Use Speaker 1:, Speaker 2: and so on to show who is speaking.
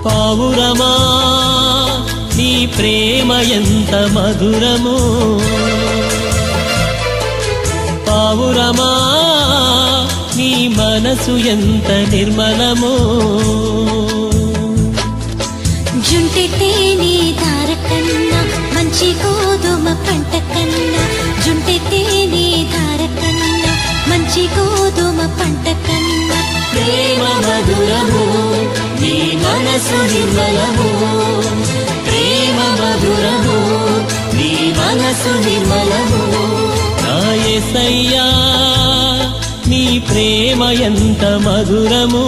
Speaker 1: పావురమా నీ ప్రేమ ఎంత మధురము, పావురమా నీ మనసు ఎంత నిర్మలము.
Speaker 2: జుంటి తేనె ధార కన్నా మంచి గోధుమ పంట కన్నా, జుంటి తేనె ధార కన్నా మంచి గోధుమ పంట కన్నా,
Speaker 1: ప్రేమ మధురము నీ మనసు నిర్మలము, ప్రేమ మధురము నీ మనసు నిర్మలము. నా యేసయ్యా నీ ప్రేమ ఎంత మధురము.